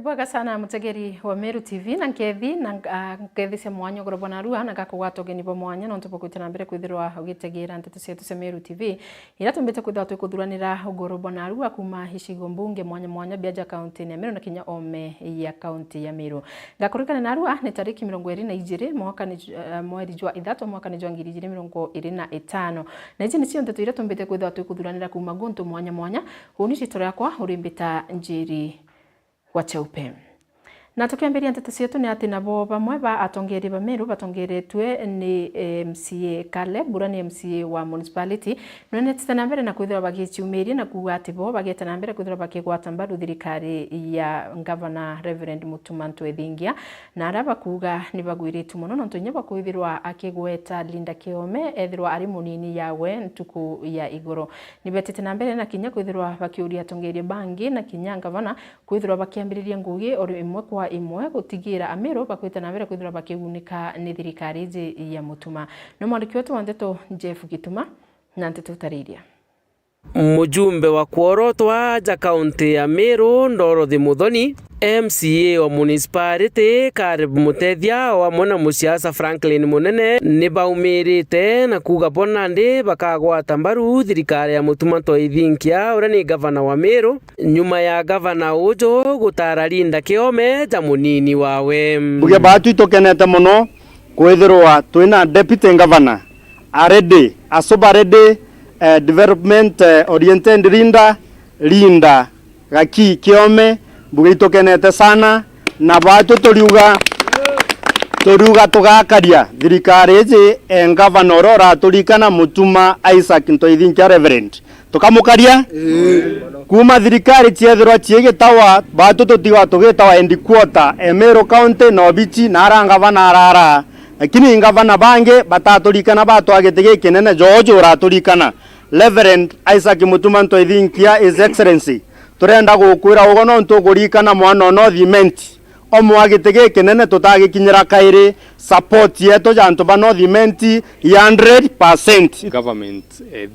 bwega sana mutegeri wa Meru TV na nkethi cia mwanya ngoro na rua na gakugwata geni bo mwanya no ntupo kwitana mbere kwithirwa ugitegera nteto cia tuse Meru TV ira tumbite kwithwa twikuthuranira ngoro na rua kuma hicigo mbunge mwanya Biaja county ya Meru na kinya ome ya county ya Meru ngakurikana na rua ni tariki 22 mwaka ni mweri jwa 3 mwaka ni jwa 2025 na ici ni cio nteto ira tumbite kwithwa twikuthuranira kuma guntu mwanya huni citoro yakwa urimbita njiri wa cheupe. Na tukiambiria nteto cietu ni ati nabo bamwe ba atongeri ba Meru batongeretwe ni MCA Caleb Bura ni MCA wa municipality none tena mbere na kwithira bagichumiria na kuga ati bo bagetana mbere kwithira bakigwata mbaru thirikari ya Governor Reverend Mutumanto Ethingia na araba kuga ni bagwiritu muno no tunye bakwithirwa akigweta Linda Kiome ethirwa ari munini yawe ntuku ya igoro ni betete na mbere na kinya kwithirwa bakiuria atongeri bangi na kinya Governor kwithirwa bakiambiriria ngugi ori imwe kwa imwe gutigira Ameru bakwita na mbere kwithira bakigunika ni thirikari ya Mutuma no mwandiki wetu wa ndeto Jeff Gituma na nteto tariria. Mujumbe wa kuorotwa ja county ya Meru Ndorothi Muthoni MCA wa municipality Caleb Mutethia wa mwana musiasa Franklin Munene ni baumirite na kuga bonande bakagwata mbaru thirikari ya Mutumanto Ethingia ura ni governor wa Meru nyuma ya governor ujo gutara Linda Kiome ja munini wawe buge batu itokenete muno kwithirwa twina deputy governor already asoba ready development oriented Linda Gaki Kiome buge itokenete sana na batu toriuga tugakaria thirikari iji governor ora turikana Mutuma Isaac Ntoithinkia Reverend tukamukaria kuma thirikari ciethirwa ciegitawa batu tutiwa tugitawa headquarter Meru county no bichi na arangavana arara lakini ngavana bange bataturikana batwagitege kinene George uraturikana Reverend Isaac Mutuma Ntoithinkia His Excellency turenda gukwira ugo no ntugurikana mwana no thimenti omwagitege kinene tutagikinyira kairi support yeto jantu ba no thimenti 100%. Government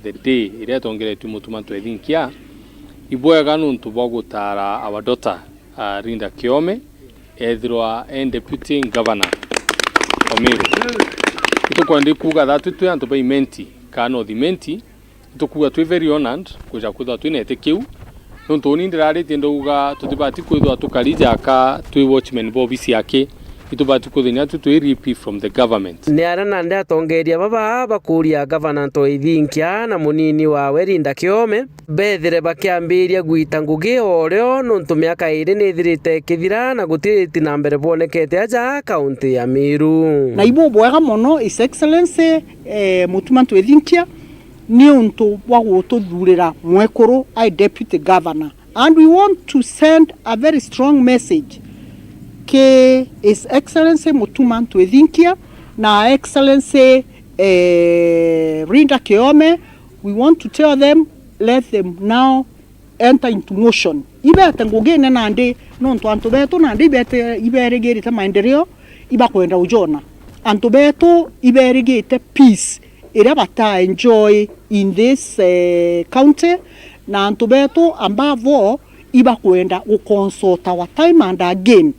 the day ire tongeretu Mutuma Ntoithinkia ibwega nuntu bogutara our daughter Linda Kiome ethirwa deputy governor Omeru itukwandi kuga that tu antu ba imenti kano thimenti itukuga tu very honored kuja kutha tu nete kiu nuntu ni ndirari tindo uga tutibati kwithwa tukarija ka tu watchman bo office yake itubati kuthinya tu repeat from the government ni arana nda tongeria baba bakuria governor Ntoithinkia na munini wa Linda Kiome bethire bakiambiria gwita ngugi oreo nuntu miaka iri ni thirite kithira na gutiriti na mbere bonekete aja county ya Meru na ibo bwega mono His Excellency Mutuma Ntoithinkia ni unto wa gututhurira mwekuru I deputy governor and we want to send a very strong message ke His Excellency Mutuma Ntoithinkia na Excellency Linda Kiome. We want to tell them, let them now enter into motion. Ibete ngogene nande nonto antobeto nande ibete iberegete maendeleo ibakwenda ujona antobeto iberegete peace ira bata enjoy in this county na antobeto ambavo ibakwenda uconsult our time and again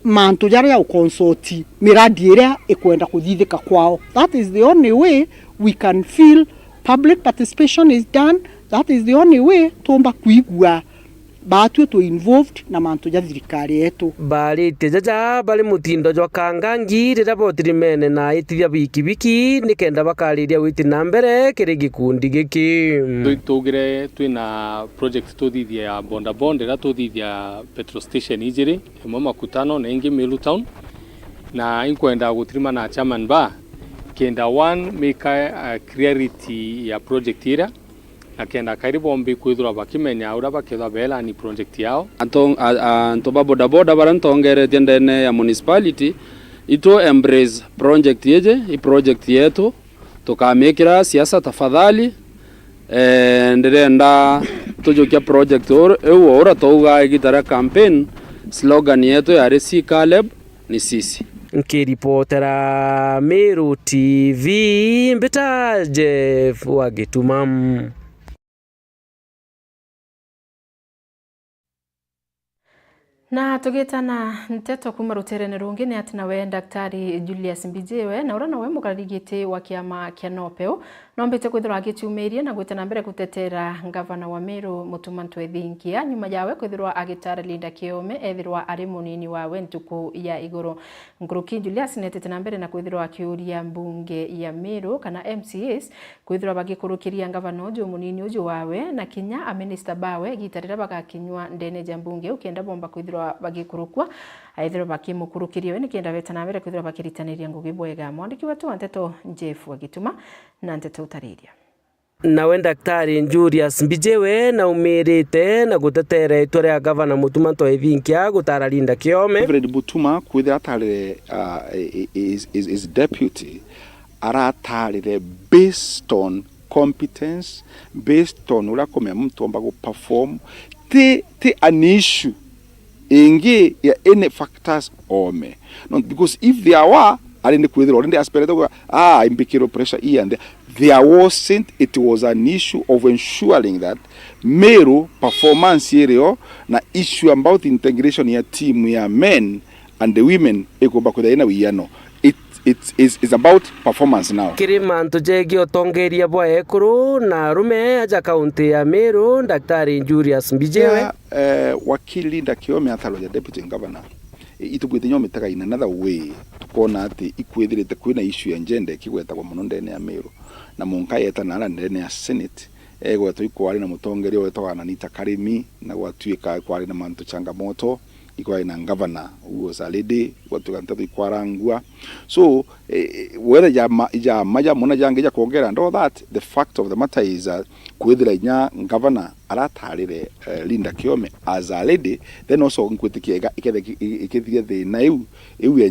mantu jari ya ukonsorti miradi ira ikwenda kuthithika kwao. That is the only way we can feel public participation is done. That is the only way tomba kuigua batu to involved na mantu ja thirikari yetu bali tejaja bali mutindo jwa kangangi rira botirimene na itithia biki nikenda bakariria witi na mbere kiri gikundi giki tugire twina project tuthithia ya bonda ra tuthithia petrol station ijiri imo makutano na ingi Meru town na inkwenda gutirima na chairman ba kenda one make clarity ya project ira akenda karibu ombi kwithura bakimenya ura baketha bela ni project yao anto boda barantongere tendene ya municipality ito embrace project yeje i project yetu tukamekira siasa tafadhali ndirenda tujokia project ora touga igitara campaign slogan yetu ya RC Caleb ni sisi nkiripotera Meru TV mbita Jeff Wagitumam. Na tugitana nteto kuma ruterene rungi ni ati nawe Daktari Julius Mbijiwe na ura nawe mukarigiti wa kiama kia Nopeu nombete kwithirwa agitumirie na gwitana mbere gutetera gavana wa Meru Mutuma Ntwethinkia nyuma yawe kwithirwa agitara Linda Kiome ethirwa ari munini wawe ntuku ya iguru. Nguruki Julius netete na mbere na kwithirwa akiuria mbunge ya Meru kana MCAs kwithirwa bagikurukiria gavana uju munini uju wawe na kinya a minister bawe gitarira bagakinywa ndene ja mbunge ukienda bomba kwithirwa bagikurukwa aithirwa bakimukurukiria we nikienda wetana mbere kwithirwa bakiritaniria ngugi bwega. Mwandiki wetu Nteto Jeff Wagituma na Nteto Utariria. Nawe Daktari Julius Mbijiwe na umirite na gutetera itwa ria gavana Mutuma Ntwethinkia gutara Linda Kiome. Reverend Mutuma kwithira atarire is deputy aratarire based on competence, based on ura kome mtu omba go perform te an issue ingi ya any factors ome. No, because if there were alinde kwithira alinde aspirate go imbikiro pressure here and there wasn't. It was an issue of ensuring that Meru performance area na issue about integration ya team ya men and the women eko bakwida ina wiyano. It's about performance now. Kirima ntujegi otongeria bwa ekuru na rume aja kaunti ya Meru Daktari Julius Mbijiwe. Wakili Linda Kiome athalo ya deputy governor. Itubwite nyome taka in another way tukona ati ikwithirite kwina issue ya gender kigweta kwa muno ndene ya Meru na munka yeta na ndene ya Senate gwetwa ikwari na mutongeria wetwa na Anita Karimi na gwatuika kwari na mantu changamoto ikwari na governor who was a lady gwatuka ntatu ikwarangua. So whether ja maja mona jange ja kongera and all that, the fact of the matter is that kwithira nya governor aratarire Linda Kiome as a lady, then also nkwitikiega ikethia the na eu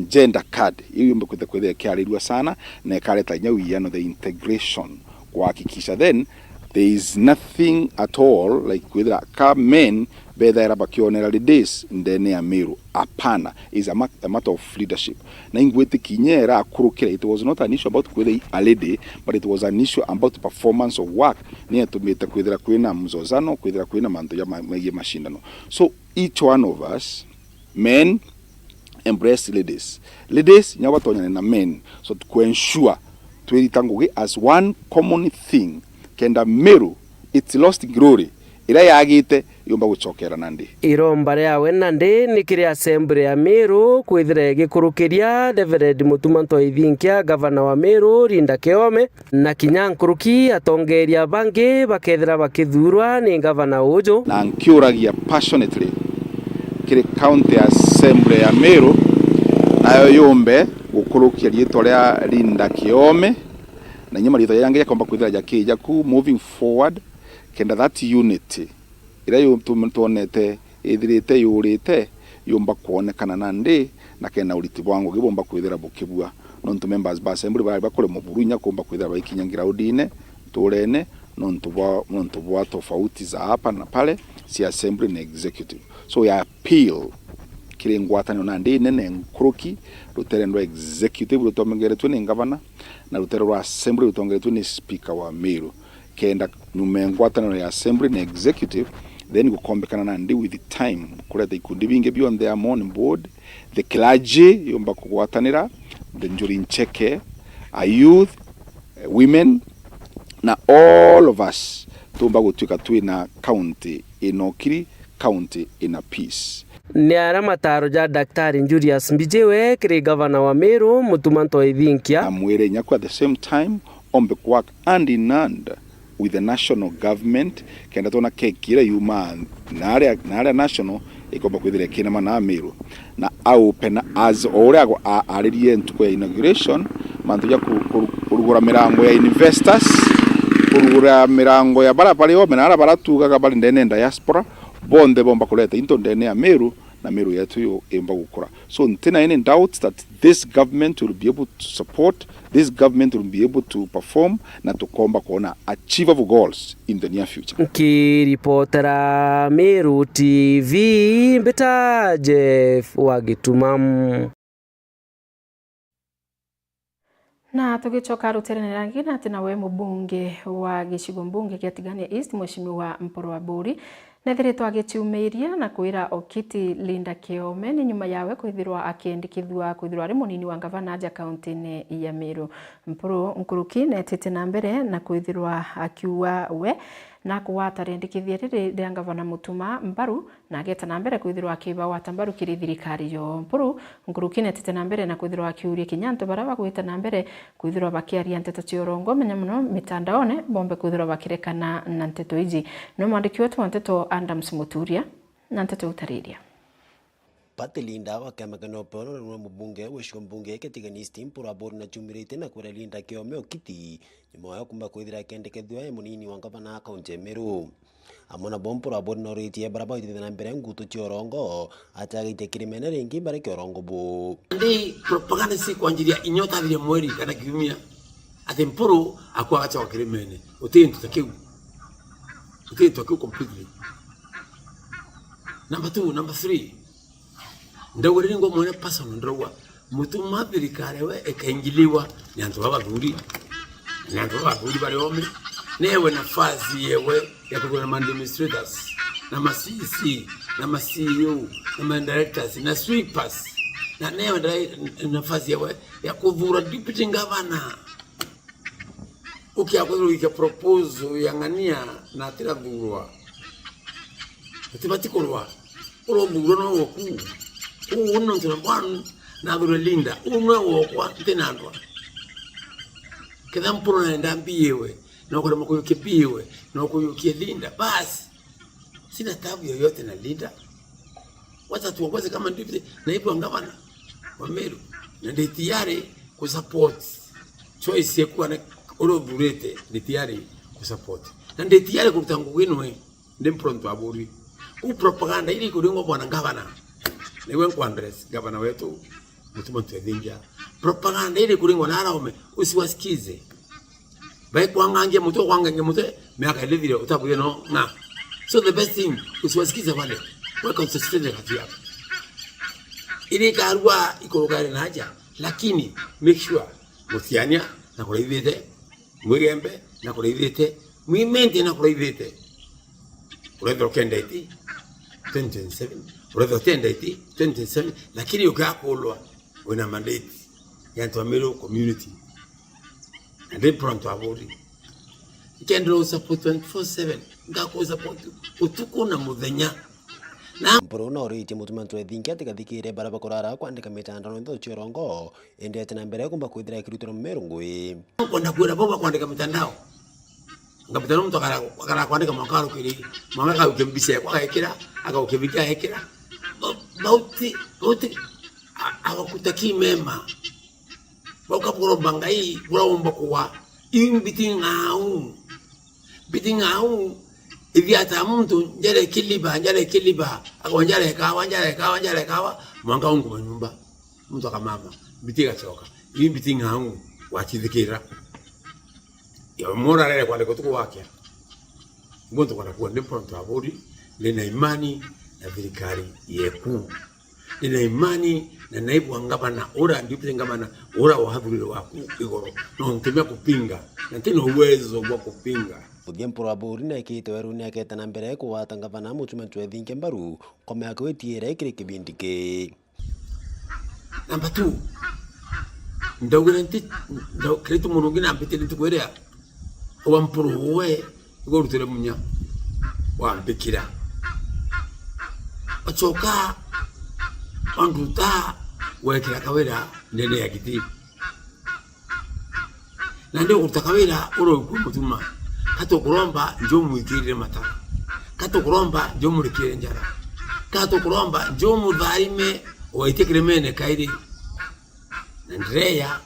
gender card eu mbekwita kwithira kiarirwa sana na ikareta nya wiyano the integration kuhakikisha then there is nothing at all like kwithira ka men bedha bakionera days ndene ya Meru. Apana is a matter of leadership. Na ingwete kinyera akurukira, it was not an issue about kwithira a lady, but it was an issue about performance of work. Ni tumeta kwithira kwina mzozano, kwithira kwina manto ya mashindano. So each one of us, men embrace ladies. Ladies nyawatonya na men. So to ensure twiritanguge as one common thing kenda Meru it's lost glory. Ira yagite yomba guchokera nandi. Iromba riawe nandi nikiri assembly ya Meru kwithira gikurukiria Reverend Mutuma Ntwethinkia gavana wa Meru Linda Kiome na kinya nkuruki atongeria bangi bakethira bakithurwa ni gavana uju na nkiuragia passionately kiri county assembly ya Meru nayo yombe gukurukia rietwa ria Linda Kiome na nyuma rietwa yange yakomba kwithira jakija ku moving forward kenda that unity ira tuonete ithirite yurite yomba kuonekana nandi na kena uriti bwangu gibomba kwithira bukibua nontu members ba assembly bari bakore mu burunya komba kwithira bakinyingira udine turene nontu bwa tofauti za hapa na pale si assembly na executive. So ya appeal kiri ngwatano nandi nene nkruki rutere ndo executive rutomengeretwe ni governor na rutere rwa assembly rutongeretwe ni speaker wa Meru kenda numengwatano ya assembly na executive then gukombekana nandi with the time kureta ikundi binge beyond their own board the clergy yomba kugwatanira the njuri ncheke a youth women na all of us tumba gutuka twina county inokiri county in a peace. Ni aramataro ja Daktari Julius Mbijiwe kiri gavana wa Meru Mutuma Ntwethinkia amwere nyakwa at the same time ombe work hand in hand with the national government kenda tona kekira yuma nare national ikomba kwithire kina mana Meru na open as orago aririe ntuko ya inauguration mantu ya kurugura mirango ya investors kurugura mirango ya barabara yo menara baratuga kabali ndene diaspora bonde bomba kuleta into ndene ya Meru na Meru yetu yo emba gukura. So ntina any doubts that this government will be able to support, this government will be able to perform na tukomba kuona achievable goals in the near future. Kiripotera Meru TV Mbeta Jeff Wagituma. Na tugicoka ruteranira ngina ati nawe mubunge wa gicigo mbunge kia Tigania East Mheshimiwa Mporo wa Buri nethiritwo agiciumiria na kwira Okiti Linda Kiome ni nyuma yawe kwithirwa akiendikithwa kwithirwa ari munini wa gavana aja kaunti-ini ya Meru. Mpuru Nkuruki netete na mbere na kwithirwa akiuga we na kuwata rendikithia riri ria gavana Mutuma mbaru na ageta na mbere kwithirwa akiba wata mbaru kiri thirikari yo. Mpuru Nkuruki netete na mbere na kwithirwa akiuria kinyanto baraba gwita na mbere kwithirwa bakiaria nteto cia urongo menya muno mitandaone bombe kwithirwa bakirekana na nteto iji. No mwandiki wetu wa nteto Adams Muturia na nteto utariria. Pati Linda wa kama kanopono na mbunge wishiko mbunge ketiganisti Mpuru abori na chumirite na kwira Linda Kiome Okiti nyuma ya kumba kwithira kendekethwa ya munini wa gavana kaunti ya Meru. Amona Mpuru abori na ritie baraba itithana na mbere ngutu chiorongo atagite kirimene ringi bare kiorongo bu. Ndi propaganda si kwa njiri ya inyota vile mweri kana kiumia. Ate Mpuru akuwa acha wa kirimene. Utintu takiu completely. Number 3. Ndawuri ngo mwene personal ndawa Mutuma thirikari we ekaingiliwa ni antu babathuri bari ome newe nafasi yewe ya kugura ma administrators na ma CC na ma CEO na ma directors na sweepers na newe nafasi yewe ya kuvura deputy governor ukiakwiro ike propose yangania na tiravurwa tibatikolwa uromuguro no woku uno tuna bwan na dure Linda uno wokwa tenandwa kedam Mpuru na ndambiwe na kwa mko yukibiwe na kwa yukilinda basi sina tabu yoyote na Linda wacha tuongoze kama ndivyo naibu gavana wa Meru na ndiye tayari kusupport choice yekuwa na uroburete ni tayari kusupport na ndiye tayari kutangu winwe ndi pronto aburi propaganda ili kuringo bwana gavana niwe kwa Andres gavana wetu Mutuma Twethingia propaganda ili kuringo na araume usiwasikize bai kwangange muto miaka ile vile utabuye no na so the best thing usiwasikize wale wewe concentrate kati yako ili karwa ikorogare na haja lakini make sure mutiania na kuridhite mwigembe na kuridhite mwimente na kuridhite uredho kenda iti 2027 uredho tenda iti 2027 lakini ukakolwa una mandate ya Meru community and then pronto abodi ikendro support 24/7 ngako support utuko na muthenya na Mpuru na oriti Mutuma Twethingia atikathikire baraba kurara kwandika mitandao ntho chiorongo endete na mbere kumba kwithira kirutiro Meru ngui kwenda kwira bomba kwandika mitandao ngapitano mtu akara kwandika makaro kiri mama ukembise kwa hekira ukibika hekira bauti awakutaki mema boka puro bangai buromba kwa imbiting au ivi ata mtu njale kiliba akonjale kawa mwanga ungu manyumba mtu akamama bitika choka imbiting au wachithikira ya mora rere kwa lekotuko wake ngoto kwa kuwa ndipo abodi lina imani na thirikari yeku lina imani na naibu wa gavana ora ndipo gavana ora wahathurire waku igoro no ntumia kupinga na tena uwezo wa kupinga Uthia Mpuru abori na ikite weru ni aketa na mbere kuwata gavana Mutuma Twethingia mbaru kome akwetiere kiri kibindi ki Number 2 ndawira nti kretu munugina ambitele tukwerea wa Mpuru we gorutele munya wa mbikira achoka anduta wekira kawera ndene ya kiti na ndio kutakawera uro Mutuma kato kuromba njo muikirire mata kato kuromba njo mulikire njara kato kuromba njo mudharime waitekire mene kairi Andrea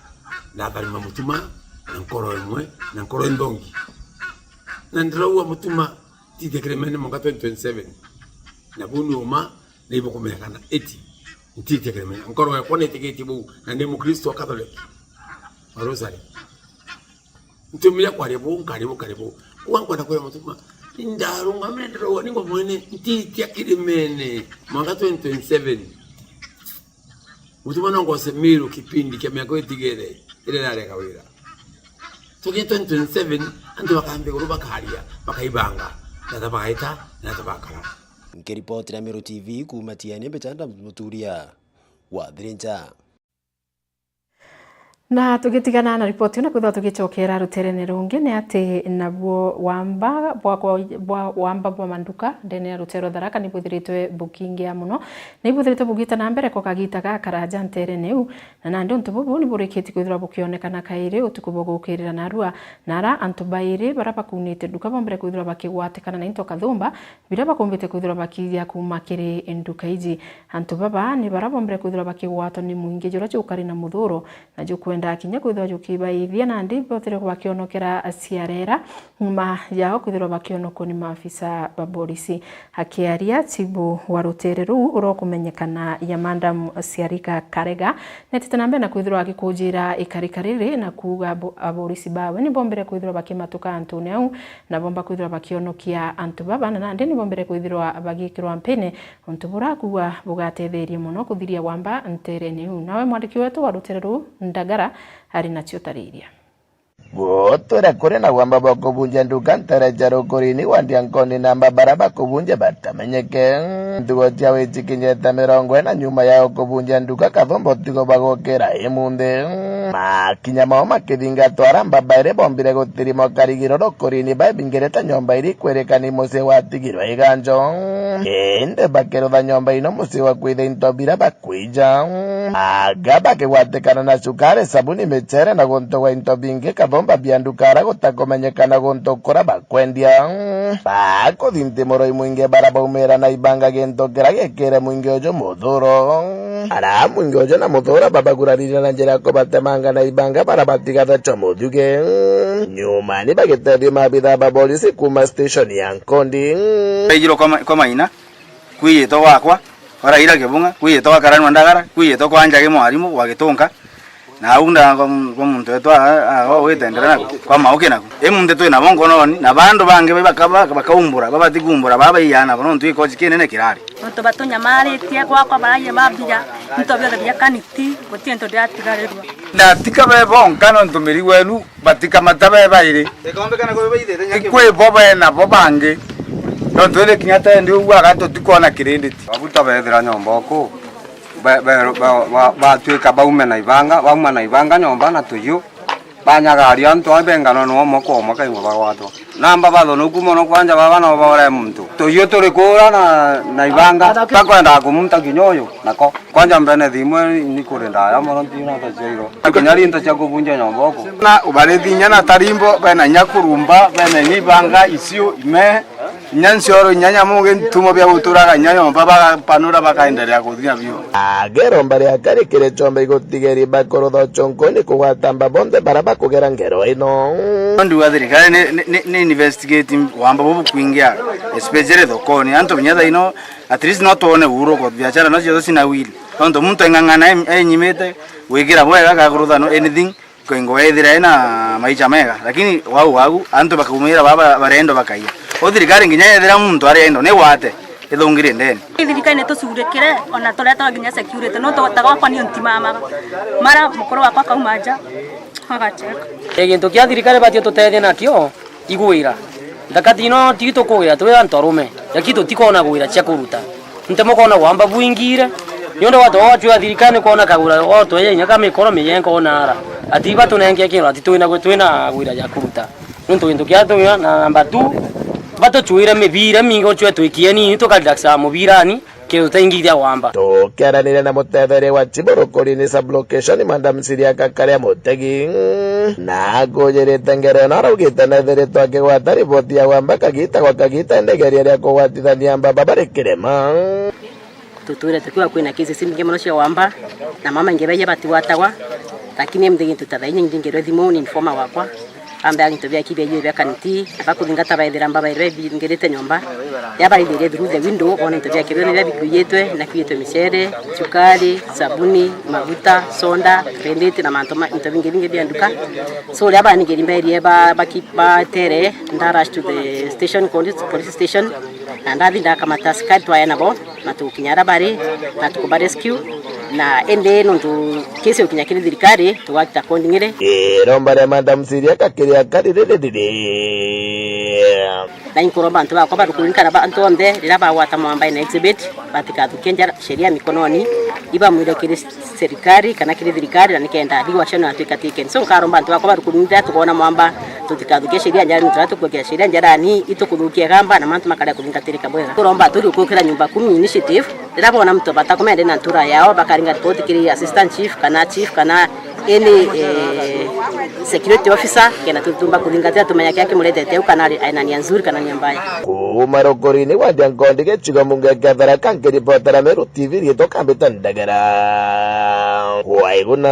na dharima Mutuma na nkoro emwe na nkoro ndongi na ndrawa Mutuma titekire mene mwaka 2027 na bunu uma na ibo kumekana 80 titekire mene nkoro ya kone tiketi bu na ndemu Kristo Catholic Rosary ntumira kwa rebo karibu wankwenda kwa Mutuma ndarunga mene ndrawa ningo mwene titekire mene mwaka 2027 Mutuma nango Meru kipindi kya miaka itigere ile nale kawira toke 2027 andu bakambe kuruba karia bakaibanga na tabaita na tabakala. Nkiripoti na Meru TV kumatia ni Betanda Muturia wa Thirinja. Na tugitigana na ripoti na kwitha tugicokera ruterene rungi ni ati nabuo wamba bwa manduka ndene ya rutero Tharaka ni buthiritwe booking ya muno ni buthiritwe bugita na mbere ko kagita ga karaja nterene u na nandi untu bubu ni burikiti kwithira bukionekana kaire utuku bugukirira narua nara antu baire baraba kunite duka bombere kwithira bakigwatikana na into kathumba bira bakombete kwithira bakithia kumakire enduka iji antu baba ni barabombere kwithira bakigwato ni muingi jura chukari na muthuro na jukwenda kinya kwithwa jukibaithia na ndi botere bakionokera ciarera nyuma yao kwithwa bakionoko ni maafisa ba polisi akiaria tibu wa rutere ru urokumenyekana ya Madam Ciarika Karega netitanambe na kwithwa akikujira ikarikarire na kuga abolisi bawe ni bombere kwithwa bakimatuka Antonio na bomba kwithwa bakionokia antu baba na ndi ni bombere kwithwa bagikirwa mpene ontu burakuwa bugatetherie muno kuthiria wamba nterene u nawe mwandiki wetu wa rutere ru Ndagara ari nacio tariria Gotora kore na wamba bakubunja nduka ntaraja rokorini wandiankoni namba baraba kubunja batamenyeke ndugotia wechikinyeta 40 na nyuma yao kubunja nduka kathombo tigo bagokera emunde makinya mao makithinga twara mbabare bombire gutirimo karigiro rokorini babingereta nyomba iri kwerekani muse watigirwa iganjo ende bakerotha nyomba ino muse wa kwitha intobira bakwija agaba kigwatikana na sukari sabuni mechere na gonto wa intobinge kathomba biandukara gutakomenyekana gonto kora bakwendia bako thimtimoro imwinge baraba umera na ibanga gento kera gekere mwinge ojo muthuro ara mwinge ojo na muthura babagurarira na njira ko batemanga na ibanga barabatiga thacho muthuge nyuma ni bagitethi mabitha ba polisi kuma station ya Nkondi ejiro kwa maina kwiyito wakwa waraira kibunga kwiyito wakarani Ndagara kwiyito kwa njage mwarimu wagitunga na unda kwa muntu wetu wetendera kwa mauke nako emunde tu na bongo noni na bandu bange bakaumbura babatikumbura baba iyana bono ntu iko chikenene kirari nto batonya mari tie kwa baraye babia nto bya bya kaniti gotiento dia tigarerwa ndatika bebonka no ntumiri wenu batika matabe baire ekombekana ko beide kwe boba na bobange no twele kinyata ndi uwa gato tikona kirenditi babuta bethira nyomboko batwika baume na ibanga nyomba na tuyu banyagaria antu abengano no moko maka ingo bagwatwa namba bathono kumono kwanja baba no bare muntu tuyu turi kura na ibanga bakwenda kumunta kinyoyo nako kwanja mbene thimwe ni kurenda ya mono tina ta jairo kinyari nta cha kubunja nyomboko na ubare thinya na tarimbo bena nyakurumba bena ibanga isio ime nyansoro nyanya muge ntumo bya guturaga nyanyo baba panura bakaendelea kuthia bio agero mbari akari kire chombe gotigeri bakorotho chonkoni kugwatamba bonde baraba kugera ngero ino ndi wathirikari ni investigating wamba bobu kuingia especially thokoni anto binyatha ino at least no tuone uro ko biashara no cio sina wili tonto muntu engangana enyimete wikira bwega kagurutha no anything koingo ethira ina maicha mega lakini wau anto bakumira baba barendo bakaiya othirikari nginya ethira muntu ari endo ne wate ithungire ndeni thirikari ne tucurekere ona toreta nginya security no totaga kwa ni ntimama mara mukoro wakwa kaumanja agacheka egintu kia thirikari batio tutethie nakio igwira ndakati no tito kugira twe antorume yakito tikona gwira cia kuruta ntemo kona wamba buingire nyondo watu wachwa thirikari kona kagura watu yenya kama ikoro miyenko onara ati batu nenge kiro ati twina gwira ya kuruta nto gintu kia twa na namba 2 bato chuira mibira mingo chwe twikieni tukadaksa mubirani ke utaingithia wamba tukiaranire na mutethere wa Chiborokori ni sublocation Madam Ciarika Karega Mutegi na gojerete ngero na raugite na there twake gwata riboti ya wamba kagita ndegeria ria kugwatithania mbaba bari kirema tutwire tukiwa kwina kesi singe muno cia wamba na mama ingebeya batiwatagwa lakini mdegi tutadhaini ngingero thimu ni informa wakwa ambe aginto bya kibya yiwe bya kaniti abakuthingata baithira mbaba ire ngerete nyomba yabaithire through the window ona into bya kibya bya bikuyetwe na kuyetwe michere sukari sabuni maguta sonda credit na mantoma into binge bya nduka so yaba nigeri mbere ba tere ndarash to the station police station and avinda kama taskari twayana bo na tukinyara bare na tukuba rescue na ende nontu kesi ukinyakiri thirikari tuwakita kondingire romba ya Madam Ciarika Karega na inkoromba antu bakwa barukulinkana bantu onde rira bagwata mwamba na exhibit batikathukenja sheria mikononi iba mwilekire serikali kana kire thirikari na nikenda ligwa shano atikatiken so karomba antu bakwa barukulinda tukona mwamba tutikathuke sheria njara nitatu kwa sheria njara ni itukuthukia gamba na mantu makara kulingatirika bwega kuromba turi ukukira nyumba 10 initiative rira bona mtu batakomende na ntura yao bakaringa report kiri assistant chief kana any security officer kena tutumba kulingatia tumanya yake muletete ukanali aina ni nzuri kana ni mbaya Umarokorini wa Jangondi gechiga munga gathara kanke reportera Meru TV ritoka mbetandagara waiguna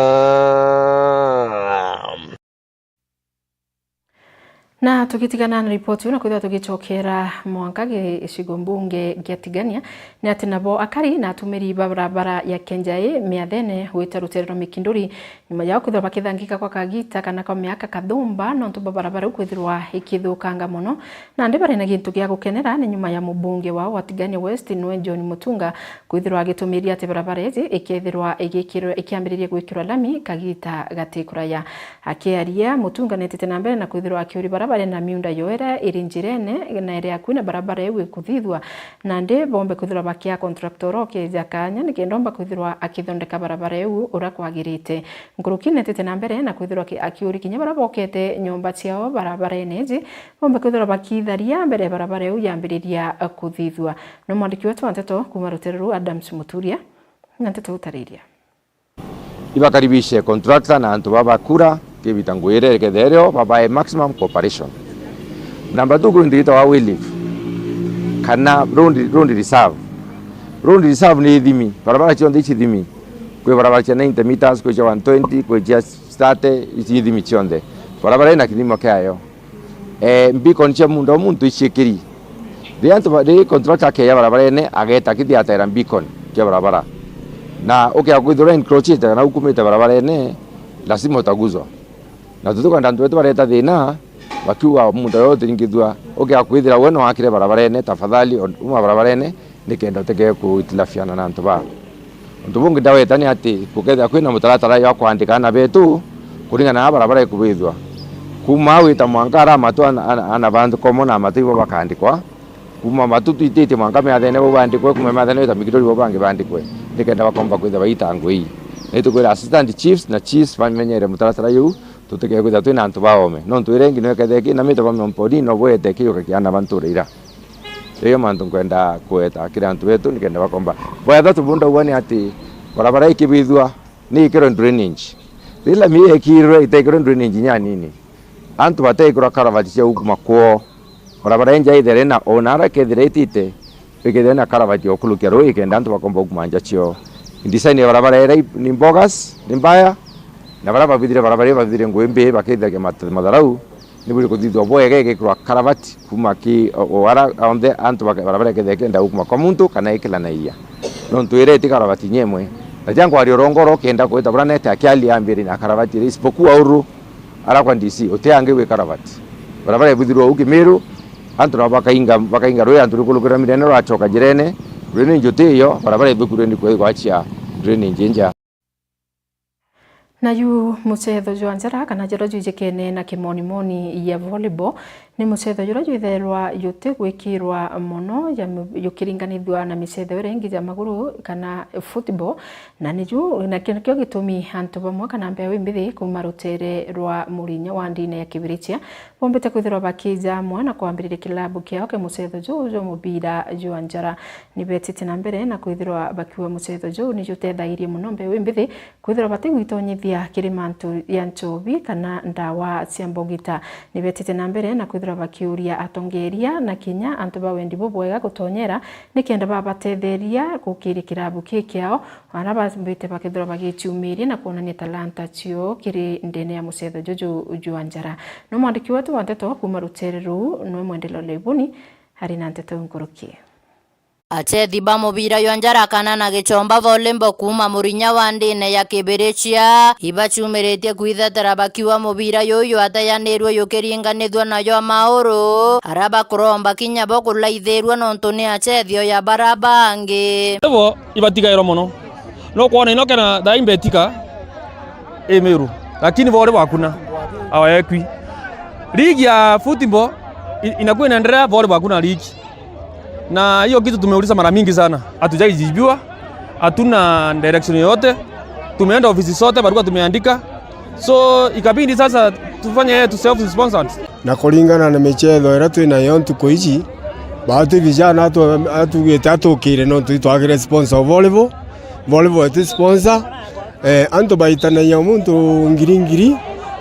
na tukitigana na ripoti una kwithwa tugichokera mwanka gicigo mbunge giatigania ni ati nabo akari na atumiri barabara ya Kenjai miathene gwita ruterero mikinduri nyuma yao kwithwa bakithangika kwa kagita kana kwa miaka kathumba no ntu barabara kwithirwa ikithukanga muno na ndi bari na gintu gia gukenera ni nyuma ya mbunge wao wa Tigania West Noe John Mutunga kwithirwa agitumiria ati barabara ezi ikithirwa ikiambiriria gwikirwa lami kagita gatikuraya akiaria Mutunga netete na mbere na kwithirwa akiuri barabara na miunda yoera irinjirene na ere akuna barabara yewe kuthithwa na ndi bombe kuthirwa bakia contractor oke jakanya nikendomba kuthirwa akithondeka barabara yewe ura kwagirite ngurukine tete na mbere na kuthirwa akiuri kinya barabokete nyumba ciao barabara eneji bombe kuthirwa bakitharia mbere barabara yewe yambiriria kuthithwa no mwandiki wetu anteto kuma Rutereru Adams Muturia nanteto utariria ibakaribishe contractor na antu babakura kibitangwire kedereo babae maximum cooperation namba 2 kundi wa wili kana round reserve ni dhimi barabara chonde ichi dhimi kwa barabara cha 90 meters kwa 120 kwa just start ichi dhimi chonde barabara ina kidimo kayo mbiko nche muntu ishikiri rianto ba contractor ke ya barabara ene ageta kithia tera mbiko ke barabara na akwithura encroach na ukumite barabara ene lazima utaguzwa na tutuka ndandu wetu bareta thina bakiwa mundu yote ngithwa akwithira weno wakire barabara ene tafadhali uma barabara ene nikenda teke kuitilafiana na ntuba ntubungi daweta ni ati kuketha kwina mutaratara ya kwandika na betu kuringana na barabara ikubithwa kuma wita mwankara matu ana bandu komona matu bakandikwa kuma matutu itete mwanka meathene bo bandikwe kuma meathene ta mikidori bo bangi bandikwe nikenda bakomba kwitha baita ngui nitukwira assistant chiefs na chiefs bamenyere mutaratara yu tutike kwitha twina antu baome no ntuirengi no ketheki na mito bampodi no bwete kiyo kiana bantureira iyo mantu kwenda kweta kira antu wetu nikenda bakomba bwetha tubunda ubone ati barabara ikibithwa ni ikiro drainage rila mi ekirwe itekiro drainage nya nini antu batekira karavati cia ukuma kwao barabara enja ithere na onara kethire itite ikethire na karavati okulukia roi kenda antu bakomba ukumanja cio design ya barabara era ni bogus ni mbaya na barabara bithire ngwembe bakithage matharau ni buri kuthithwa bwege gekwa karavati kuma ki ora onde antu barabara ketheke nda ukuma kwa muntu kana ikila na iya no ntuire ti karavati nyemwe na jangu ari rongoro kenda kweta branete akiali ambiri na karavati isipokuwa uru ara kwa DC oteange we karavati barabara bithirwa ukimeru antu bakainga roya antu kulukira mirene rachoka jirene rene njote yo barabara ibukure ni kwa achia rene njenja na yu muchetho jwanjara kana jero jujekene na kimonimoni ya volleyball ni muchetho jero jutherwa yute gwikirwa muno yukiringanithwa na michetho rengi ya maguru kana football na niju na kyo gitumi antu bamwe kana mbewe mbithi kuma rutere rwa Murinya wa ndine ya Kibiritia bombete kwithirwa bakija mwana kwambirire kilabu kiao ke muchetho jo mubira jwanjara ni betite na mbere na kwithirwa bakiwa muchetho jo ni jutethairie muno mbewe mbithi kwithirwa batigwitonyithia kirimantu ya nchobi kana ndawa cia mbogita ni betite na mbere na kwithirwa bakiuria atongeria na kinya antu bawendi bobwega gutonyera nikenda babatetheria gukiri kirabu kikiao ana bambite bakithirwa bagichumiria na kuonania talanta cio kiri ndene ya mucetho jojo jwanjara no mwandiki wetu wa nteto kuma Rutereru no mwendelo lebuni hari na nteto ngurukie achethi ba mubira yonjara kana na gichomba volleyball kuma Murinya wa ndine ya Kibiritia ibachumeretie kwithetera bakiwa mubira yoyo atayanirwe yukiringanithwa nayo mauru araba kuromba kinya bo kulaithirwa nontu ni achethio ya barabangi evo ibatigairo muno no kuona ino kana daimbetika emeru lakini vole wakuna awekwi ligi ya football inakuwa inaendelea, volleyball hakuna ligi. Na hiyo kitu tumeuliza mara mingi sana, hatujaijibiwa, hatuna direction yoyote. Tumeenda ofisi zote, barua tumeandika, so ikabidi sasa tufanye tu self sponsored. Na kulingana na michezo ira twinayo ntuku ici, batu vijana atu kire no twagire sponsor volleyball eti sponsor anto baitanagia muntu ngiri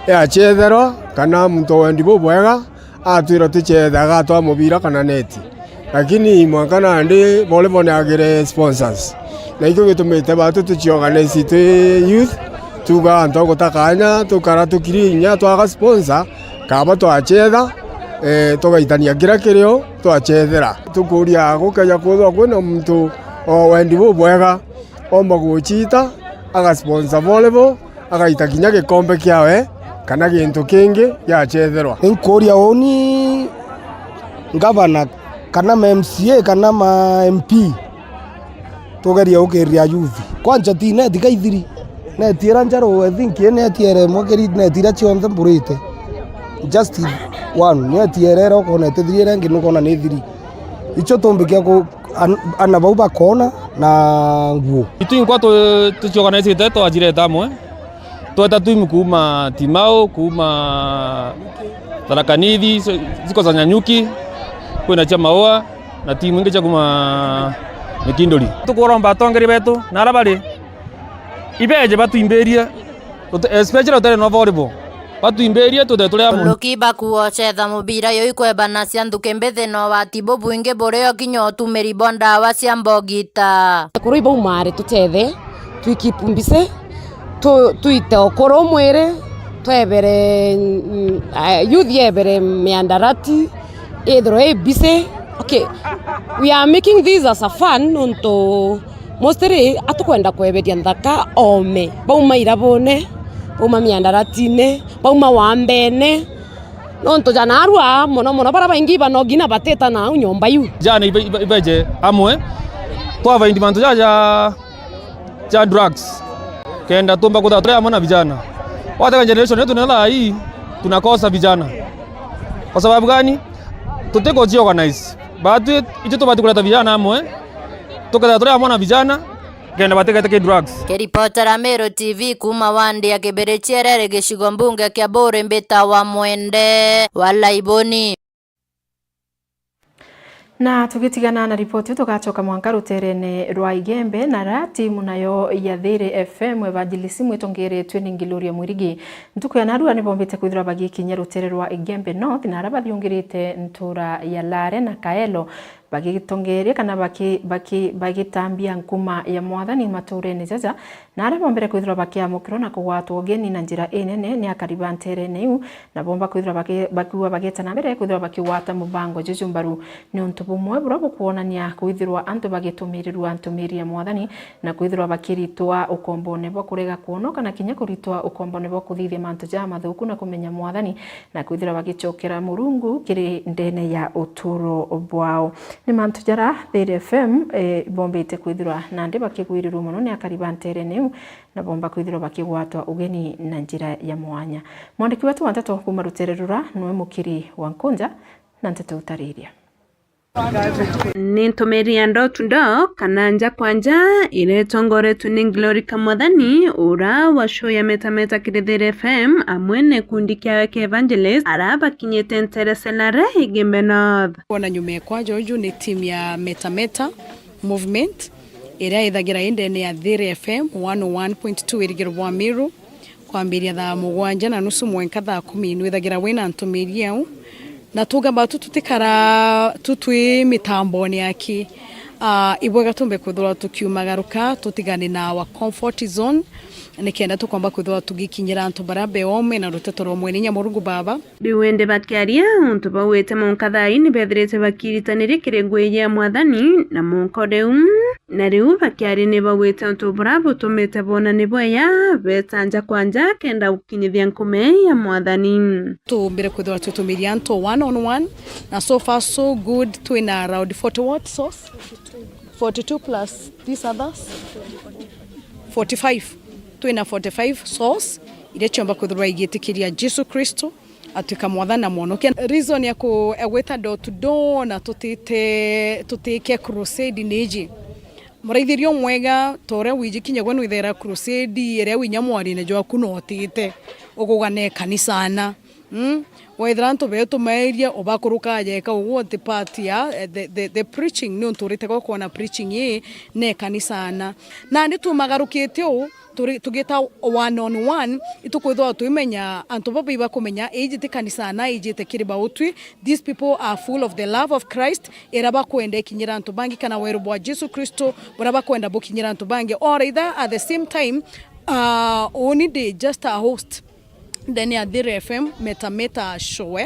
achethero kana muntu wendi bwega atwira tuchethaga twa mubira kana neti, lakini mwakana ndi volleyball nagire sponsors na iko gitumite batu tuchiorganize tu youth tuga anto gutakanya tukara tukirinya twaga sponsor kaba twachetha tugaitania kira kirio twachethera tukuria gukeja kuthwa kwina muntu wendi bwega omba guchita aga sponsor volleyball agaita kinya gikombe kiawe kana gintu kingi yachetherwa inkuria oni gavana kana MCA kana ma MP tugeria ukiria youth kwanja ti neti gaithiri netira njaro I think netiere mokeri netira chionde mburite just one netierero kona tethire ngi nuko na nethiri icho tombikia ko anabau bakona na nguo itu inkwa tuchiorganize teto ajire tamwe tweta timu kuma Timao kuma Tarakanidi ziko za Nyanyuki kwena cha Maoa na timu inge cha kuma Mikindoli tukoromba tongeri betu narabali ibeje batu imberia especially tele no volleyball batu imberia tutetulea mu lukiba kuochetha mubira yo ikweba na cianthuke mbethe no watibo buinge boreo kinyo tumeri bonda wa cia mbogita kuruiba umare tutethe twikipumbise tuite okoro mwere twebere youth yebere miandarati ethro ebise. Okay, we are making this as a fun unto mostly atukwenda kweberia nthaka ome bauma irabone bauma miandaratine bauma wambene nonto jana arua mono bara baingi banogina bateta na nyomba yu jana ibeje amwe twava indi mantu ja drugs kenda tumba kutatoa mwana vijana wata generation yetu nela hii tunakosa vijana kwa sababu gani? Tuteko jio organize batu ito tubati kuleta vijana amwe tukatatoa mwana vijana kenda bateke drugs. Keripotera Meru TV kuma wandi ya Kiberechiere gicigo mbunge kia Bore Mbita wa Mwende wala Iboni. Na tugitigana na ripoti tugacoka mwanka ruterene rwa Igembe na ra timu nayo ya Thiri FM Evangelist mwitongeretwe ni Ngiluria Mwirigi ntuku ya narua ni bombete kwithira bagikinya rutere rwa Igembe North na ra bathiungirite ntura ya Lare na Kaelo bagitongeria kana bagitambia nkuma ya mwathani maturene jaja na ara bombere kwithira bakiamukiro na kugwatwo geni na njira enene ni akariba nterene iu na bomba kwithira bakiwa bagetana mbere kwithira bakiwata mubango jujumbaru ni untu bumwe bura bukuonania kwithirwa antu bagitumirirwa ntumiri ya mwathani na kwithirwa bakiritwa ukombone bwa kurega kuono kana kinya kuritwa ukombone bwa kuthithia mantu ja mathuku na kumenya mwathani na kwithirwa bagicokera Murungu kiri ndene ya uturo bwao ni mantu jara Thiri FM bombete kwithirwa na ndi bakigwirirwa muno ni akariba nterene na bomba kwithirwa bakigwatwa ugeni na njira ya mwanya. Mwandiki wetu wa Nteto kuma rutererura niwe Mukiri wa Nkunja na Nteto utariria nintumiria ndotundo kananja kwanja iretongoretwe ni Glory Kamwathani ura wa show ya Metameta kiri Thiri FM amwene kundi kiawe ke Evangelist araba kinyete ntereselare Igembe North. Kona nyume kwa Joju ni team ya Metameta movement iria ithagira indene ya Thiri FM 101.2 irigirwa Miru kwambiria thaa mugwanja na nusu mwenka thaa 10 ithagira wina ntumiria u na tugamba tutikara tutwi mitamboni yaki ibwega tumbe kwithura tukiumagaruka tutigane na wa comfort zone nikenda tukwamba kwithura tugikinyira antu barabe ome na ruteto romwe ni Nyamurungu baba biwende bakiaria untu bawete munkathaini ni bethirete bakiritanire kirengwe ya mwathani na munkode na riu bakiari ni bawete untu bravo tumete bona ni boya betanja kwanja kenda ukinyithia nkume ya mwathani tumbire kwithura tutumiria antu one on one na so far so good twina around 40 what sauce 42 plus these others 45 twina 45 sauce ile chomba kwithura igitikiria Jesu Kristo atuika mwathana mwonokia. Reason ya gwita door to door na tutike crusade niji muraithirio mwega tore wijikinya gwe nwithera crusade ere winyamwari ne jwa kunotite ukugane kanisana waithira ntu betu mairia obakuruka yeka wote part ya the preaching ni unturite ko kuona preaching ye ne kanisana na ndi tumagarukite u tugita one on one itukwithwa tuimenya antu babi bakumenya ejite kanisana ejite kiriba utwi. These people are full of the love of Christ eraba kwenda kinyira antu bangi kana weru bwa Jesus Kristo baraba kwenda bukinyira antu bangi or either at the same time only they just a host ndani ya Dhere FM meta show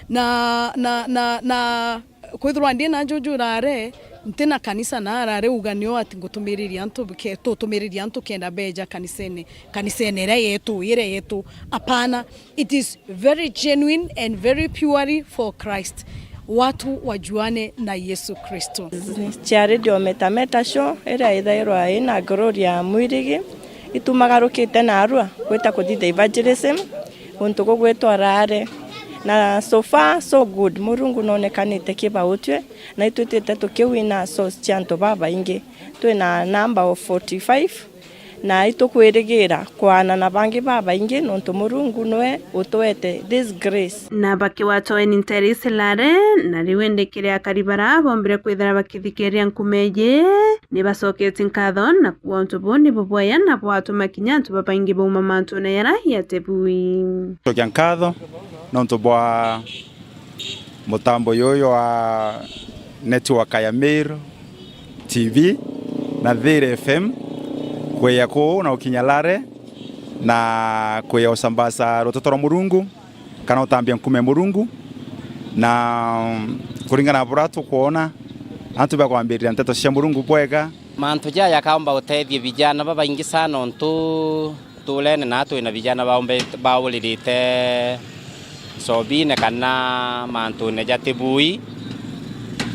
na kwithwa ndi na jujurare ntena kanisa na arare uganio ati ngutumiriria antu biketo tumiriria antu kenda beja kanisene ire yetu apana. It is very genuine and very purely for Christ. Watu wajuane na Yesu Kristo. Chiaredio meta show era ithairwa ina gloria mwirigi itumagarukite na arua gwita kuthitha evangelism untu gugwitwa rare na so far so good. Murungu nonekanite kibautwe na itutite tukiwina source chanto baba ingi twina number of 45 na itukwirigira kwana na bangi baba ingi nontu Murungu noe utwete this grace na baki watoe interest lare na riwendekire akaribara bombire kwithira bakithikiria nkumeje ni basokete nkatho na kuonto boni boboya na bwatu makinyantu babangi boma mantu na yara yatebui tokia nkatho nonto bwa mutambo yoyo wa network ya Meru TV na Dhere FM kweya ko na ukinyalare na kweya usambasa rototo rwa Murungu kana utambia nkume Murungu na kuringana buratu kuona antu bakwambirira nteto cia Murungu bwega mantu ja yakaomba utethie vijana baba ingi sana ntu tulene na atu ina vijana baombe baulirite sobine kana mantu ne jatibui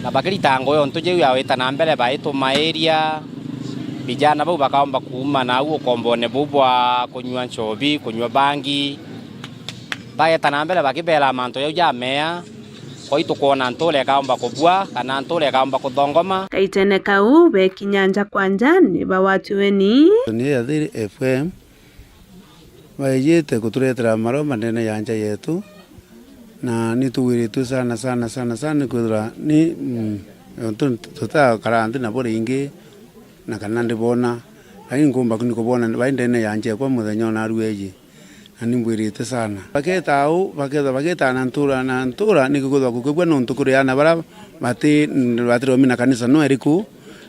na bakirita ngoyo ntu je yaweta na mbele baitu maeria vijana bau bakaomba kuuma na uo kombone bubwa kunywa nchobi kunywa bangi bayeta na mbele bakibela mantu yo jamea koitu kuona ntole kaomba kubwa kana ntole kaomba kuthongoma kaitene kau be kinyanja kwanja ni bawatu weni ni ya Dhere FM wayete kuturetera maroma ndene yanja yetu na nituwiritu sana kudra ni tuta karandi na bori ingi na kana ndibona ai ngomba kunikubona baindene yanje kwa muthenya na rueji na nimbwirite sana baketa na ntura nikugudwa kugwa nontu kuriana bara batiro mina kanisa no eriku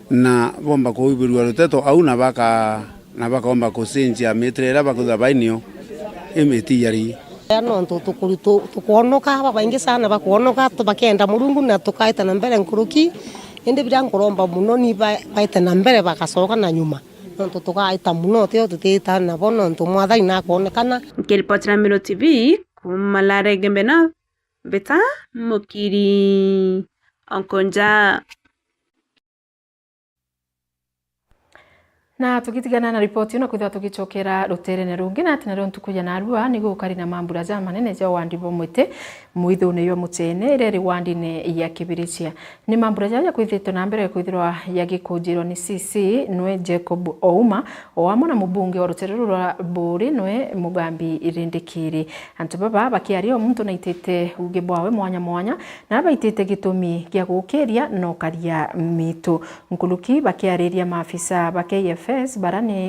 na bomba kuibirwa ruteto au na bakaomba kusinjia mitrera bakudha bainio emeti yari nontu tukuonoka babaingi sana bakuonoka tubakenda Murungu na tukaita na mbere nkuruki indi bira nkuromba muno ni baita na mbere bakasoka na nyuma nontu tukaita muno tio tutita na bono nontu mwathai na kuonekana. Nikiripotera Meru TV kumalare gembena beta mukiri onkonja. Na tukitigana na ripoti ino kwithwa tugichokera ruterene rungi na atina ro ntukuja na arua ni gukari na mambura za manene ja wandi bomwete muithune yo mutene ire wandine ya Kibiritia ni mambura ja kwithito na mbere kwithirwa ya gikunjiro ni CC nwe Jacob Ouma owamo na mubunge wa ruterero rwa Buri nwe Mugambi Irindikiri antu baba bakiario muntu na itete uge bwawe mwanya na baitete gitumi gya gukeria no karia mitu nkuluki bakiariria maafisa bakeye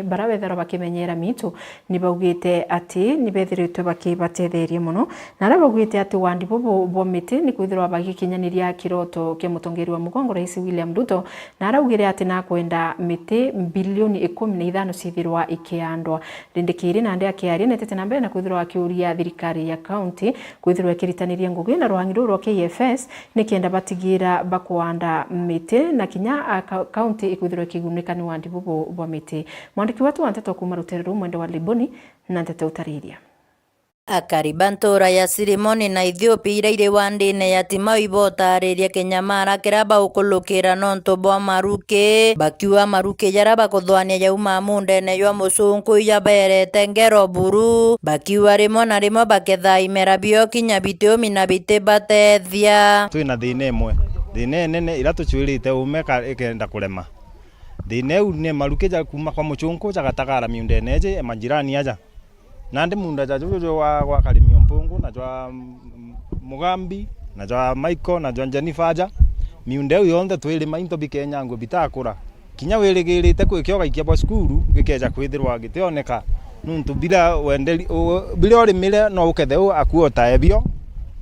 barabethera bakimenyera mitu ni baugite ati ni bethiritwe bakibatetheria muno na baugite ati wandi bobo miti ni kwithirwa bagikinyaniria kiroto ke mutongeri wa mugongo Rais William Ruto na araugire ati na kwenda miti bilioni 15 cithirwa ikiandwa Rindikiri na ndi akiaria netete na mbere na kwithirwa akiuria thirikari ya county kwithirwa ikiritaniria ngugi na ruhangi rwo KFS ni kenda batigira bakwanda miti na kinya county ikwithirwa kigunika ni wandi bobo miti. Mwandiki watu wa Nteto kuma ruterero mwendo wa Liboni na Nteto utariria. akariba ntura ya Sirimoni na Ethiopia iraire wandine ya Timau ibotariria Kenyamara kiraba ukulukira nonto bwa maruke bakiwa maruke yaraba kuthwania yauma mundene ywa mucunku yaberete ngero buru bakiwa rimo na rimo baketha imera bio kinya bitumi na bite batethia twina thine imwe thine nene ira tuchwirite umeka ikenda kurema thine u ne maruke ja kuma kwa mucunku jagatagara miundene je majirani aja nandi munda jajo wa Karimio Mpungu na jwa Mugambi na jwa Michael na jwa Jenifaja miunde yonde twirima into bikenya ngo bitakura kinya wirigirite kwikyo gaikia bwa skuru gikeja kwithirwa gitioneka nuntu bila wendeli bila orimire no ukethe akuota ebio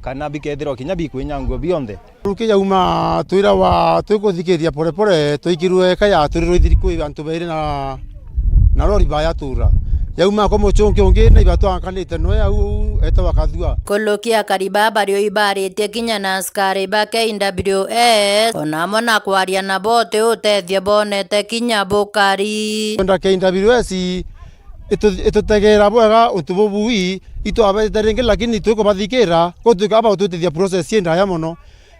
kana bikethirwa kinya bikwenya ngo bionde rukija uma twira wa twikuthikiria pore pore twikirwe kaya turiro ithiri kwi antu beri na rori baya tura yauma ko mucunki ungi na ibatu ankanite no yau etwa kathua kolokia kariba bario ibarite kinya na askari bake NWS onamo na kwaria na bote utethia bonete kinya bukari nda ke NWS itutegera bwega utububui itwabete ringi lakini twiko bathikira ko tukaba ututethia process yenda ya mono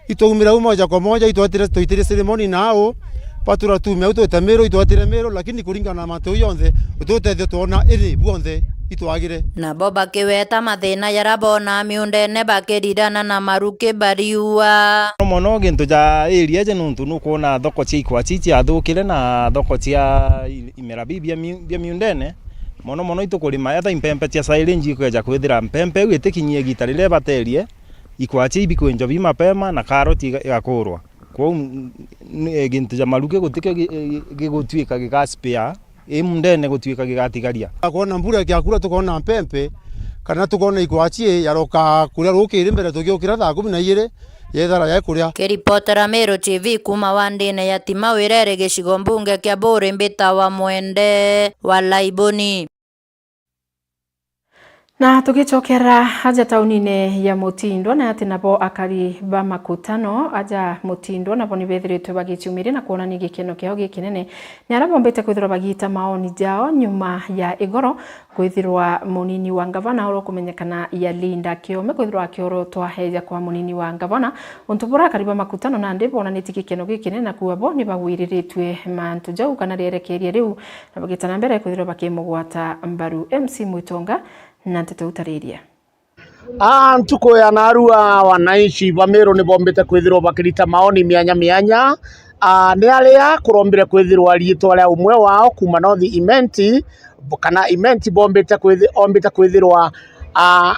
itugumira umoja kwa moja itwatire ceremony nao patura tume ututemero itwatiremero lakini kuringana na matu yonthe ututethio tuona iri buonthe itwagire na boba kiweta mathina yarabona miundene bakirirana na maruke bariua mono gintu ja area je nuntu nukuona thoko cia ikwa cici athukire na thoko cia imera bibia miundene mono itukurima yata impempe cia silage kweja kwithira mpempe gwitikinyie gita rile baterie ikwa cia ibikwenjo bi mapema na karoti igakurwa kwa gintu ja maruke gutike gigutwika gigaspare mundene gutwika gigatigaria akona mbura kyakura tukona mpempe kana tukona ikwachi yaroka kuria rukiri mbere tugiukira thaa 12 yethara ya kuria kiripotera Meru TV kuma wandine ya Timau irere gicigo mbunge kia Buri Mbita wa Mwende wa Laiboni. Na tugicokera aja taunine ya Mutindwa na ati nabo akari ba makutano aja Mutindwa nabo ni bethiritwe bagichumire na kuonania gikeno kiao gikinene ni arabombete kwithirwa bagita maoni jao nyuma ya igoro kwithirwa munini wa ngavana oro kumenyekana ya Linda Kiome kwithirwa kioro twaheja kwa munini wa ngavana untubura akari ba makutano na ndipo na gikeno gikinene na kuabo ni bagwiriritwe mantu jau kana rierekerie riu na bagitana mbere kwithirwa bakimugwata mbaru MC Mwitonga na tete utariria ntuko ya narua wanaishi wa Meru ni bombete kwithirwa bakirita maoni mianya ni aria kurombire kwithirwa riitwa ria umwe wao kuma North Imenti kana Imenti bombete kwithirwa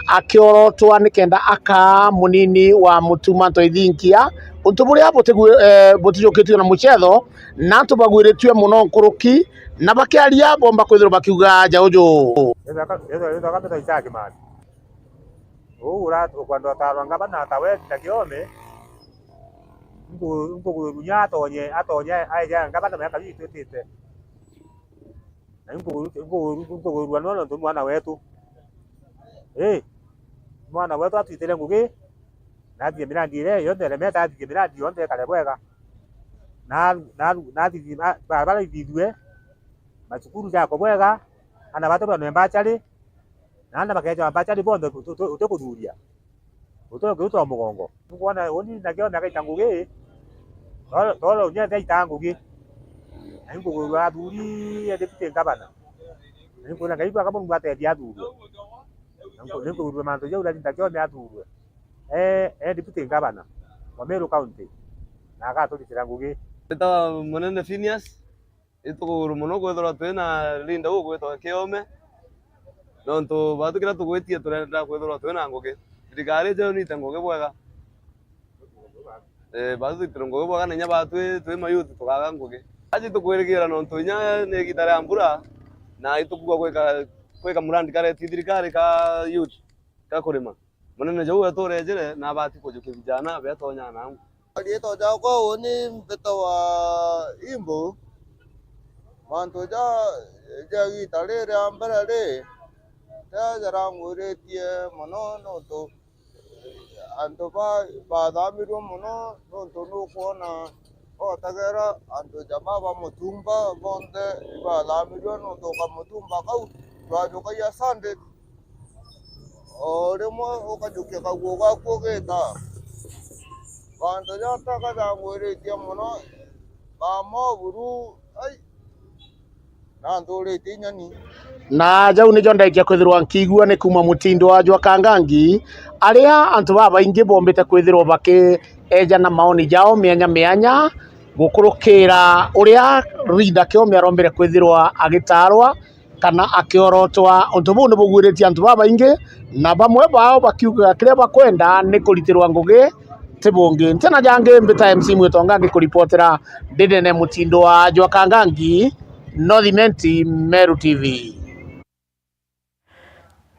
akiorotwa nikenda aka munini wa Mutuma Ntoithinkia untu buria butijukitio na muchetho na tubagwiritwe muno nkuruki na bakiaria bomba kwithirwa bakiuga jaujo kameta ichaki mali ura kwando taranga bana tawe takiome mko runyato atonye aija ngabana miaka yitete na mko ruano ndo mwana wetu mwana wetu atitele ngugi na thie mirandi ile yothe remeta athie mirandi yothe kale bwega na thie bara ithithwe macukuru jako bwega ana batu bano mbachari na anda bakeja mbachari bondo utekuthuria utoke mugongo ngwana oni nakiona kaitangugi tolo nyete itangugi aingu athuri deputy ngabana aingu na kaigwa kama ngwate dia athuri aingu urwe manto jau ndani takiona athuri deputy ngabana wa Meru County na agatulitira ngugi eta munene Phineas ituguru muno kwithira twina Linda ugwitwa Kiome nontu batukira tugwitie turenda kwithira twina ngugi thirikari je ni tangugi bwega batukira ngugi bwega nenya batwi mayuthi tugaga ngugi aje tukwirigira nontu nya ni gitare ambura na itukugwa kweka murandi kare thirikari ka youth ka kurima munene jau aturejere na bati kujuke vijana betonya na alieto jao kwa oni mpeto wa imbo manto ja gitare re ambara re ta jara ngure tie mono no to anto ba damiru mono no to no kona o tagara anto jama ba mutumba bonde ba damiru no to ka mutumba kau ba jo ka ya sande o rimwe ukajukia kaguo gaku ugita bantu jatakathamwiritie muno bamoburu ai na ndurite nyoni na jau nijo ndaikia kwithirwa nkigua ni kuma Mutindo wa Jwakangangi aria antu babaingi bombite kwithirwa baki eja na maoni jao mianya gukurukira uria Rida Kiome arombere kwithirwa agitarwa kana akiorotwa untu bu ni bugwiritie antu babaingi na bamwe bao bakiuga kiria bakwenda ni kuritirwa ngugi tibungi ntena jange mbita MC Mwitonga ngikuripotera Ndinene Mutindo wa Jwakangangi Northimenti Meru TV.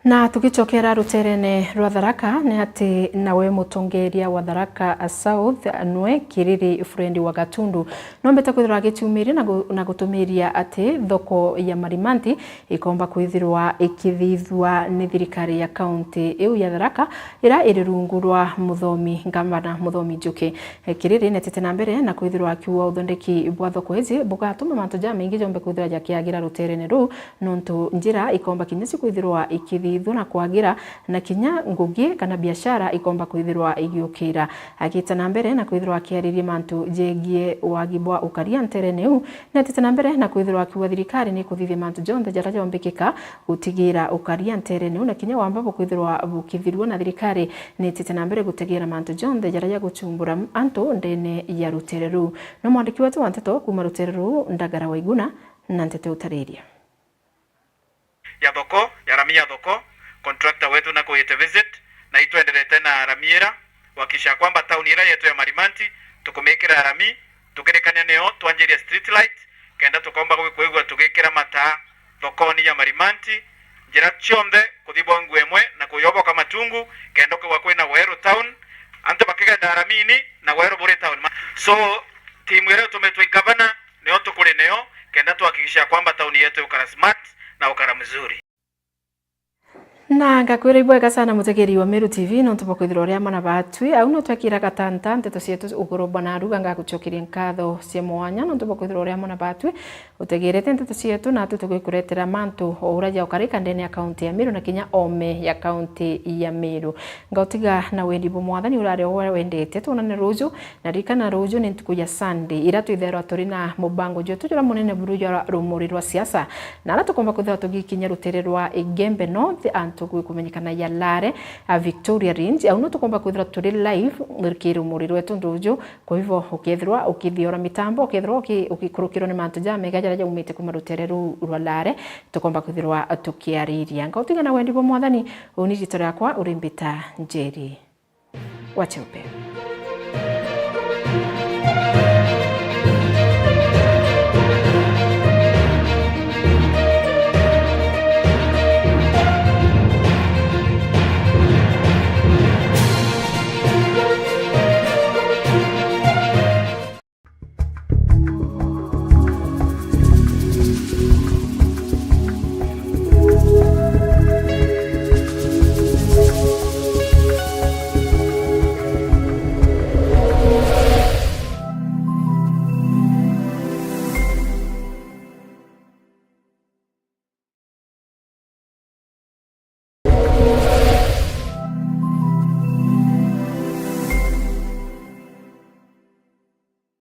Na tukichokera ruterene rwa Tharaka ni ati nawe mutongeria wa Tharaka South nwe Kiriri Frendi wa Gatundu nombete kwithirwa gitumiri na gutumiria ati thoko ya Marimanti ikomba kwithirwa ikithithwa ni thirikari ya county iu ya Tharaka ira iri rungu rwa muthomi ngavana Muthomi Njuki. Kiriri netete na mbere na kwithirwa akiwa uthondeki bwa thoko hizi bugatuma mantu ja maingi jombe kwithirwa jakiagira ruterene ru nontu njira ikomba kinyesi kwithirwa ikithithwa na kwagira na kinya ngugi kana biashara ikomba kwithirwa igiukira. Agita na mbere na kwithirwa akiaririe mantu jegie wagibwa ukaria ntereneu netete na mbere na kwithirwa akiwa thirikari ni kuthithia mantu jonde jaraja ombekeka gutigira ukaria ntereneu na kinya wamba kwithirwa bukithirwa na thirikari netete na mbere gutigira mantu jonde jaraja guchumbura antu ndene ya rutereru. No mwandiki wetu wa Nteto kuma rutereru Ndagara Waiguna na Ntete utariria ya thoko ya ramia thoko contractor wetu na kuyete visit na itwenderete na ramiera wakisha kwamba town ira yetu ya Marimanti tukumekera rami tukerekania neo twanjeria street light kenda tukomba kwegwa tugekera mata thokoni ya Marimanti njira chonde kuthibwa ngwemwe na kuyoboka matungu kenda kwa kwena Weru town ante bakigenda ramini na Weru bure town. So timu yetu tumetwa governor neo tukule neo kenda tuhakikisha kwamba town yetu ukara smart na ukara mzuri. Na ngakwira ibwega sana mutegeri wa Meru TV no tupokwithira uria mana batwi au no twakira gatanta nteto cietu ugoroba na ruga ngagucokiria nkatho cia mwanya no tupokwithira uria mana batwi utegerete nteto cietu na tutugikuretera mantu o uraja ukarika ndene ya county ya Meru na kinya ome ya county ya Meru. Ngautiga na wendi bo mwathani urare o wendete tunane ruju na rikana ruju ni ntuku ya Sunday ira twitherwa turi na mubango jetu jura munene buruja rumuri rwa siasa na ara tukomba kuthira tugikinya rutererwa Igembe North tuku kumenyekana ya Lare Victoria Range au no tukomba kwithira turi live ngirikiro muri rwetu nduju kwa hivyo ukithirwa ukithiora mitambo ukithirwa ukikurukirwo ni mantu ja mega jara umite kuma rutereru rwa Lare tukomba kwithirwa tukiariria ngautiga na wendi bo mwathani unijitore yakwa urimbita Njeri wache upe.